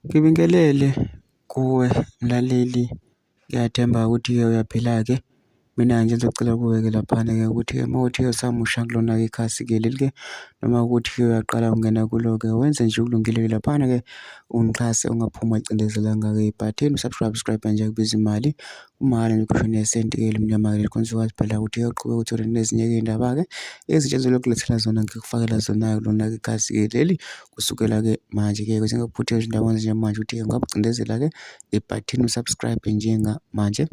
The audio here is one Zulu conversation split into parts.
Ngibingelele kuwe mlaleli, ngiyathemba ukuthi-ke uyaphila-ke. Mina nje ngizocela kuwe-ke laphana-ke ukuthi-ke uma kuwukuthi usamusha kulona-ke ikhasi-ke leli-ke, noma ukuthi-ke uyaqala ukungena kulo-ke, wenze nje okulungile-ke laphana-ke ungixhase ungaphumi wacindezeleka-ke. Bhatheni u-subscribe nje kubiza imali kumahhala nje ukhishwe nesenti-ke elimnyama-ke likhona ukwazi phela ukuthi-ke uqhubeke uthole nezinye-ke iy'ndaba-ke ezintsha ezizokulethela zona ngikufakela zona-ke kulona-ke ikhasi-ke leli kusukela-ke manje-ke kuze ngikuphuthele izindaba njengamanje ukuthi-ke ungakucindezela-ke ibhathini u-subscribe njengamanje.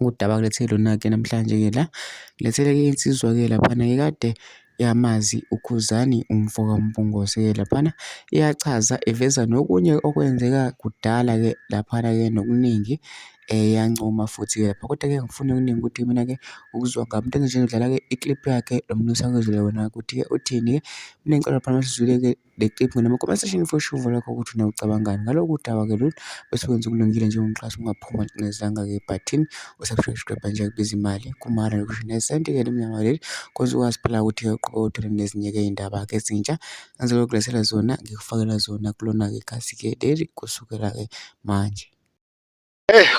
Udaba kulethele lona-ke namhlanje-ke la ngilethele-ke insizwa-ke laphana-ke kade yamazi uKhuzani Mfoka-Mpungose-ke laphana iyachaza iveza nokunye okwenzeka kudala-ke laphana-ke nokuningi yancoma futhi-ke lapha. Kodwa-ke angifuni okuningi ukuthi mina-ke ukuzwa ngami into engenza nje ngidlala-ke i-clip yakhe lo mnisekezelo wona ukuthi-ke uthini-ke. Mina ngicela phela masizwile-ke le clip nama-comment section for sure lakho ukuthi nawe ucabangani ngalolu daba-ke lolu bese wenza okulungile njengomxhasi ungaphuma wacindezelekanga-ke ebhathini u-subscribe nje kubiza imali kumahhala nje ukhishwe nesenti-ke elimnyama leli cause ukwazi phela ukuthi-ke uqhubeke uthole nezinye-ke iy'ndaba-ke ezintsha engizokulethela zona ngikufakela zona kulona-ke ikhasi-ke leli kusukela-ke manje.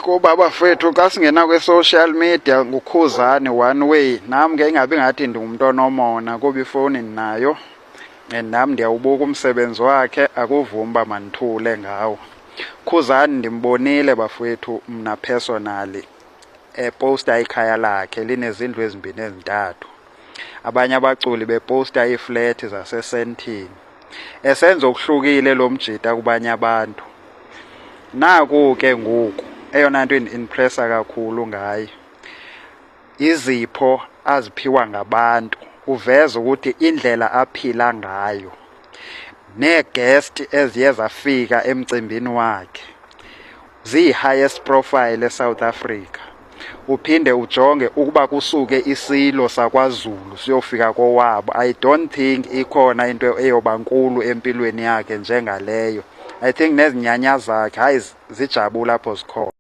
Kuba bafethu xa singena kwi-social media nguKhuzani one way, nami ke ingabi ngathi ndingumuntu onomona kuba ifoni ninayo and nami ndiyawubuka umsebenzi wakhe, akuvumi uba mandithule ngawo. Khuzani ndimbonile bafowethu mna personally eposta ikhaya lakhe linezindlu ezimbini ezintathu, abanye abaculi beposta iiflethi zasesentini, esenza okuhlukile lo mjita kubanye abantu. Naku ke ngoku eyona nto impressa kakhulu ngayo izipho aziphiwa ngabantu, uveza ukuthi indlela aphila ngayo nee-guest eziye zafika emcimbini wakhe ziyi-highest profile eSouth Africa. Uphinde ujonge ukuba kusuke isilo sakwaZulu siyofika kowabo, I don't think ikhona into eyoba nkulu empilweni yakhe njengaleyo. I think nezinyanya zakhe hayi zijabule apho zikhona.